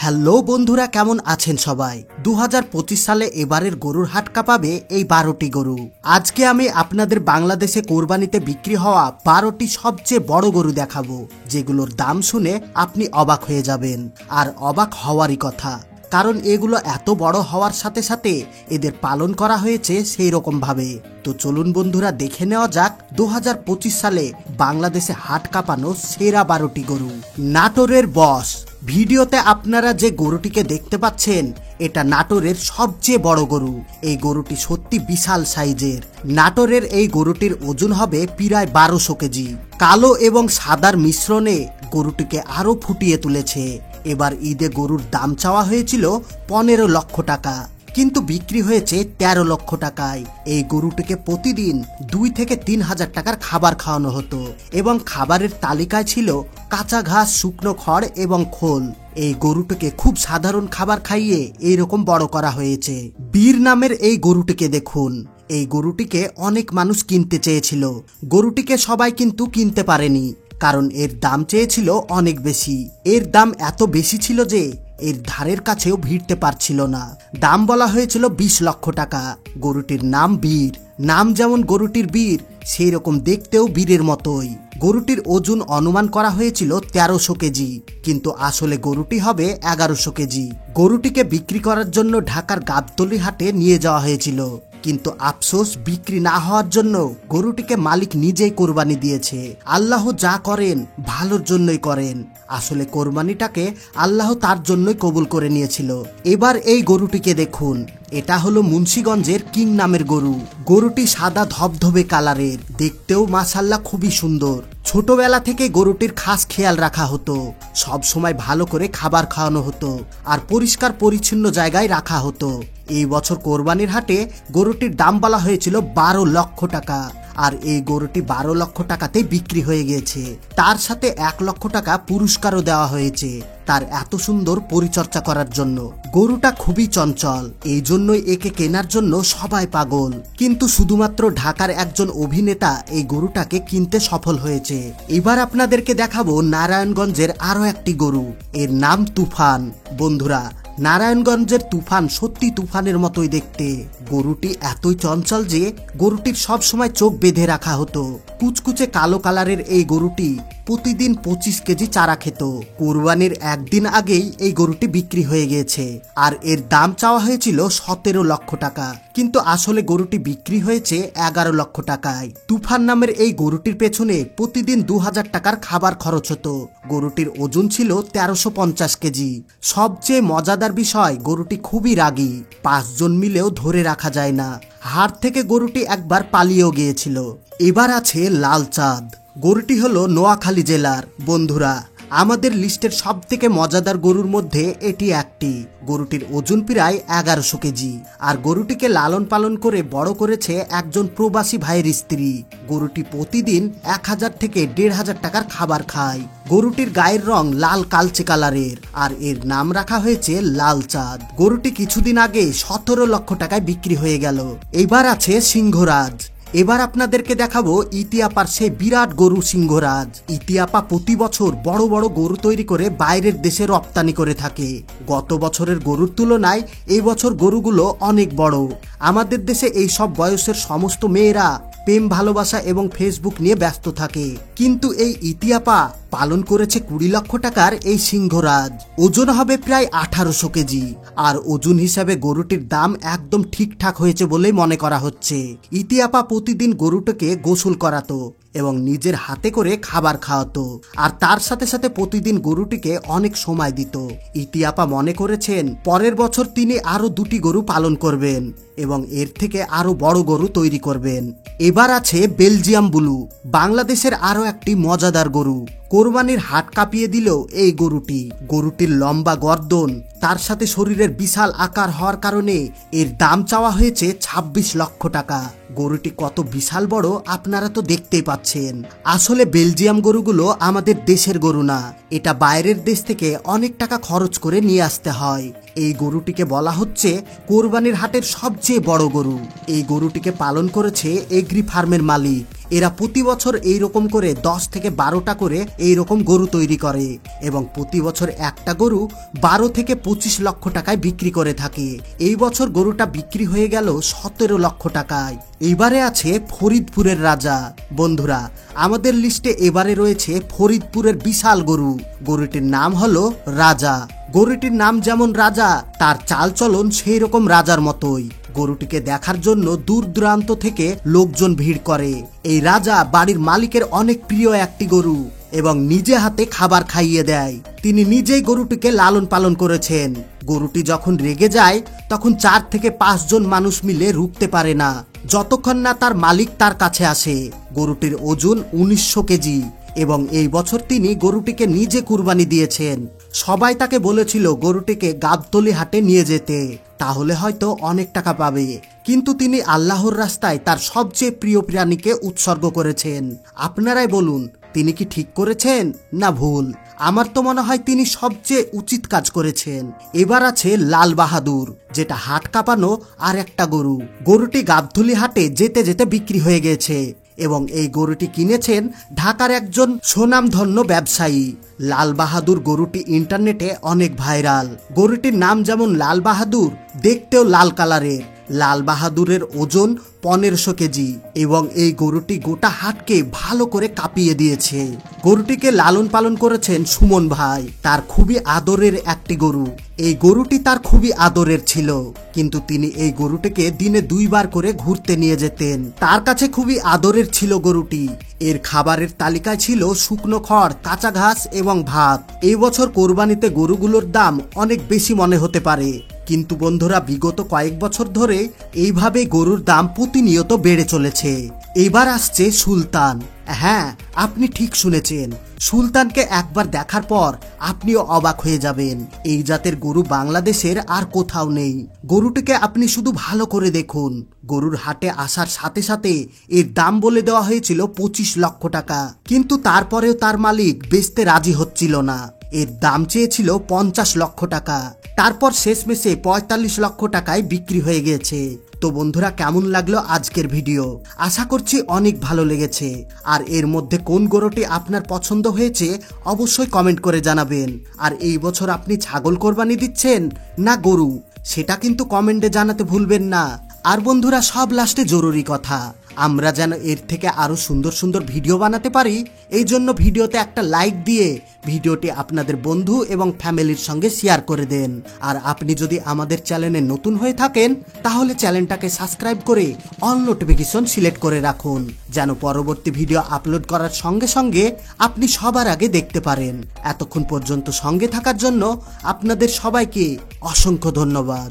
Hello বন্ধুরা, কেমন আছেন সবাই? 2025 সালে এবারের গরুর হাট কাঁপাবে এই 12টি গরু। আজকে আমি আপনাদের বাংলাদেশে কোরবানিতে বিক্রি হওয়া 12টি সবচেয়ে বড় গরু দেখাবো, যেগুলোর দাম শুনে আপনি অবাক হয়ে যাবেন। আর অবাক হওয়ারই কথা, কারণ এগুলো এত বড় হওয়ার সাথে সাথে এদের পালন করা হয়েছে সেই রকম ভাবে। তো চলুন বন্ধুরা, দেখে নেওয়া যাক 2025 সালে বাংলাদেশে হাট কাঁপানো সেরা 12টি গরু। নাটোরের বস। ভিডিওতে আপনারা যে গরুটিকে দেখতে পাচ্ছেন, এটা নাটোরের সবচেয়ে বড় গরু। এই গরুটি সত্যি বিশাল সাইজের। নাটোরের এই গরুটির ওজন হবে প্রায় 1200 কেজি। কালো এবং সাদার মিশ্রণে গরুটিকে আরো ফুটিয়ে তুলেছে। এবার ঈদে গরুর দাম চাওয়া হয়েছিল 15 লক্ষ টাকা, কিন্তু বিক্রি হয়েছে 13 লক্ষ টাকায়। এই গরুটিকে প্রতিদিন 2 থেকে 3 হাজার টাকার খাবার খাওয়ানো হতো এবং খাবারের তালিকায় ছিল কাঁচা ঘাস, শুকনো খড় এবং খোল। এই গরুটিকে খুব সাধারণ খাবার খাইয়ে এইরকম বড় করা হয়েছে। বীর নামের এই গরুটিকে দেখুন। এই গরুটিকে অনেক মানুষ কিনতে চেয়েছিল। গরুটিকে সবাই কিন্তু কিনতে পারেনি, কারণ এর দাম চেয়েছিল অনেক বেশি। এর দাম এত বেশি ছিল যে এর ধারের কাছেও ভিড়তে পারছিল না। দাম বলা হয়েছিল 20 লক্ষ টাকা। গরুটির নাম বীর। নাম যেমন গরুটির বীর, সেই রকম দেখতেও বীরের মতোই। গরুটির ওজন অনুমান করা হয়েছিল 1300 কেজি, কিন্তু আসলে গরুটি হবে 1100 কেজি। গরুটিকে বিক্রি করার জন্য ঢাকার গাবতলী হাটে নিয়ে যাওয়া হয়েছিল, কিন্তু আফসোস, বিক্রি না হওয়ার জন্য গরুটিকে মালিক নিজেই কোরবানি দিয়েছে। আল্লাহ যা করেন ভালোর জন্যই করেন। আসলে কোরবানিটাকে আল্লাহ তার জন্যই কবুল করে নিয়েছিল। এবার এই গরুটিকে দেখুন। এটা হলো মুন্সিগঞ্জের কিং নামের গরু। গরুটি সাদা ধবধবে কালারের, দেখতেও মাশাআল্লাহ খুবই সুন্দর। ছোটবেলা থেকে গরুটির খাস খেয়াল রাখা হতো। সব সময় ভালো করে খাবার খাওয়ানো হতো আর পরিষ্কার পরিচ্ছন্ন জায়গায় রাখা হতো। এই বছর কোরবানির হাটে গরুটির দাম বলা হয়েছিল 12 লক্ষ টাকা, আর এই গরুটি 12 লক্ষ টাকাতেই বিক্রি হয়ে গিয়েছে। তার সাথে 1 লক্ষ টাকা পুরস্কারও দেওয়া হয়েছে তার এত সুন্দর পরিচর্যা করার জন্য। গরুটা খুবই চঞ্চল, এই জন্যই একে কেনার জন্য সবাই পাগল। কিন্তু শুধুমাত্র ঢাকার একজন অভিনেতা এই গরুটাকে কিনতে সফল হয়েছে। এবার আপনাদেরকে দেখাবো নারায়ণগঞ্জের আরো একটি গরু। এর নাম তুফান। বন্ধুরা, নারায়ণগঞ্জের তুফান সত্যি তুফানের মতোই দেখতে। গরুটি এতই চঞ্চল যে গরুটির সব সময় চোখ বেঁধে রাখা হতো। কুচকুচে কালো কালারের এই গরুটি প্রতিদিন 25 কেজি চারা খেত। কোরবানির একদিন আগেই এই গরুটি বিক্রি হয়ে গিয়েছে, আর এর দাম চাওয়া হয়েছিল 17 লক্ষ টাকা, কিন্তু আসলে গরুটি বিক্রি হয়েছে 11 লক্ষ টাকায়। তুফান নামের এই গরুটির পেছনে প্রতিদিন 2000 টাকার খাবার খরচ হতো। গরুটির ওজন ছিল 1350 কেজি। সবচেয়ে মজাদার বিষয়, গরুটি খুবই রাগী। 5 জন মিলেও ধরে রাখা যায় না। হাট থেকে গরুটি একবার পালিয়েও গিয়েছিল। এবার আছে লাল চাঁদ। গরুটি হলো নোয়াখালী জেলার। বন্ধুরা, আমাদের লিস্টের সব থেকে মজাদার গরুর মধ্যে এটি একটি। গরুটির ওজন প্রায় 1100 কেজি, আর গরুটিকে লালন পালন করে বড় করেছে একজন প্রবাসী ভাইয়ের স্ত্রী। গরুটি প্রতিদিন 1000 থেকে 1500 টাকার খাবার খায়। গরুটির গায়ের রং লাল কালচে কালারের, আর এর নাম রাখা হয়েছে লাল চাঁদ। গরুটি কিছুদিন আগে 17 লক্ষ টাকায় বিক্রি হয়ে গেল। এবার আছে সিংহরাজ। এবার আপনাদেরকে দেখাবো ইতিয়াপার সেই বিরাট গরু সিংহরাজ। ইতিয়াপা প্রতি বছর বড় বড় গরু তৈরি করে বাইরের দেশে রপ্তানি করে থাকে। গত বছরের গরুর তুলনায় এই বছর গরুগুলো অনেক বড়। আমাদের দেশে এই সব বয়সের সমস্ত মেয়েরা প্রেম, ভালোবাসা এবং ফেসবুক নিয়ে ব্যস্ত থাকে, কিন্তু এই ইতিয়াপা পালন করেছে 20 লক্ষ টাকার এই সিংহরাজ। ওজন হবে প্রায় 1800 কেজি, আর ওজন হিসাবে গরুটির দাম একদম ঠিকঠাক হয়েছে বলেই মনে করা হচ্ছে। ইতিয়াপা প্রতিদিন গরুটাকে গোসল করাতো এবং নিজের হাতে করে খাবার খাওয়াতো, আর তার সাথে সাথে প্রতিদিন গরুটিকে অনেক সময় দিত। ইতিয়াপা মনে করেছেন পরের বছর তিনি আরো 2টি গরু পালন করবেন এবং এর থেকে আরো বড় গরু তৈরি করবেন। এবার আছে বেলজিয়াম ব্লু। বাংলাদেশের আরো একটি মজাদার গরু। কোরবানির হাট কাঁপিয়ে দিল এই গরুটি। গরুটির লম্বা গর্দন, তার সাথে শরীরের বিশাল আকার হওয়ার কারণে এর দাম চাওয়া হয়েছে 26 লক্ষ টাকা। গরুটি কত বিশাল বড় আপনারা তো দেখতেই পাচ্ছেন। আসলে বেলজিয়াম গরুগুলো আমাদের দেশের গরু না, এটা বাইরের দেশ থেকে অনেক টাকা খরচ করে নিয়ে আসতে হয়। এই গরুটিকে বলা হচ্ছে কোরবানির হাটের সবচেয়ে বড় গরু। এই গরুটিকে পালন করেছে এগ্রি ফার্মের মালিক এরা প্রতি বছর এইরকম করে 10 থেকে 12টা করে এইরকম গরু তৈরি করে এবং প্রতি বছর একটা গরু 12 থেকে 25 লক্ষ টাকায় বিক্রি করে থাকে। এই বছর গরুটা বিক্রি হয়ে গেল 17 লক্ষ টাকায়। এবারে আছে ফরিদপুরের রাজা। বন্ধুরা, আমাদের লিস্টে এবারে রয়েছে ফরিদপুরের বিশাল গরু। গরুটির নাম হলো রাজা। গরুটির নাম যেমন রাজা, তার চালচলন সেই রকম রাজার মতোই। গরুটিকে দেখার জন্য দূর দূরান্ত থেকে লোকজন ভিড় করে। এই রাজা বাড়ির মালিকের অনেক প্রিয় একটি গরু এবং নিজে হাতে খাবার খাইয়ে দেয়। তিনি নিজেই গরুটিকে লালন পালন করেছেন। গরুটি যখন রেগে যায় তখন 4 থেকে 5 জন মানুষ মিলে রুখতে পারে না, যতক্ষণ না তার মালিক তার কাছে আসে। গরুটির ওজন 1900 কেজি এবং এই বছর তিনি গরুটিকে নিজে কুরবানি দিয়েছেন। সবাই তাকে বলেছিল গরুটিকে গাবতলী হাটে নিয়ে যেতে, তাহলে হয়তো অনেক টাকা পাবে, কিন্তু তিনি আল্লাহর রাস্তায় তার সবচেয়ে প্রিয় প্রাণীকে উৎসর্গ করেছেন। আপনারাই বলুন, তিনি কি ঠিক করেছেন না ভুল? আমার তো মনে হয় তিনি সবচেয়ে উচিত কাজ করেছেন। এবার আছে লাল বাহাদুর, যেটা হাট কাঁপানো আর একটা গরু। গরুটি গাবতলী হাটে যেতে যেতে বিক্রি হয়ে গেছে এবং এই গরুটি কিনেছেন ঢাকার একজন সুনামধন্য ব্যবসায়ী। লাল বাহাদুর গরুটি ইন্টারনেটে অনেক ভাইরাল। গরুটির নাম যেমন লাল বাহাদুর, দেখতেও লাল কালারের। লাল বাহাদুরের ওজন 1500 কেজি এবং এই গরুটি গোটা হাটকে ভালো করে কাঁপিয়ে দিয়েছে। গরুটিকে লালন পালন করেছেন সুমন ভাই। তার খুবই আদরের একটি গরু। এই গরুটি তার খুবই আদরের ছিল, কিন্তু তিনি এই গরুটিকে দিনে 2 বার করে ঘুরতে নিয়ে যেতেন। তার কাছে খুবই আদরের ছিল গরুটি। এর খাবারের তালিকায় ছিল শুকনো খড়, কাঁচা ঘাস এবং ভাত। এই বছর কোরবানিতে গরুগুলোর দাম অনেক বেশি মনে হতে পারে, কিন্তু বন্ধুরা, বিগত কয়েক বছর ধরে এইভাবে গরুর দাম প্রতিনিয়ত বেড়ে চলেছে। এবার আসছে সুলতান। হ্যাঁ, আপনি ঠিক শুনেছেন, সুলতানকে একবার দেখার পর আপনিও অবাক হয়ে যাবেন। এই জাতের গরু বাংলাদেশের আর কোথাও নেই। গরুটিকে আপনি শুধু ভালো করে দেখুন। গরুর হাটে আসার সাথে সাথে এর দাম বলে দেওয়া হয়েছিল 25 লক্ষ টাকা, কিন্তু তারপরেও তার মালিক বেচতে রাজি হচ্ছিল না। এর দাম চেয়েছিল 50 লক্ষ টাকা। তারপর শেষমেশে 45 লক্ষ টাকায় বিক্রি হয়ে গেছে। তো বন্ধুরা, কেমন লাগলো আজকের ভিডিও? আশা করছি অনেক ভালো লেগেছে। আর এর মধ্যে কোন গরুটি আপনার পছন্দ হয়েছে অবশ্যই কমেন্ট করে জানাবেন। আর এই বছর আপনি ছাগল কোরবানি দিচ্ছেন না গরু, সেটা কিন্তু কমেন্টে জানাতে ভুলবেন না। আর বন্ধুরা, সব লাস্টে জরুরি কথা, আমরা যেন এর থেকে আরো সুন্দর সুন্দর ভিডিও বানাতে পারি, এই জন্য ভিডিওতে একটা লাইক দিয়ে ভিডিওটি আপনাদের বন্ধু এবং ফ্যামিলির সঙ্গে শেয়ার করে দেন। আর আপনি যদি আমাদের চ্যানেলে নতুন হয়ে থাকেন তাহলে চ্যানেলটাকে সাবস্ক্রাইব করে অল নোটিফিকেশন সিলেক্ট করে রাখুন, যেন পরবর্তী ভিডিও আপলোড করার সঙ্গে সঙ্গে আপনি সবার আগে দেখতে পারেন। এতক্ষণ পর্যন্ত সঙ্গে থাকার জন্য আপনাদের সবাইকে অসংখ্য ধন্যবাদ।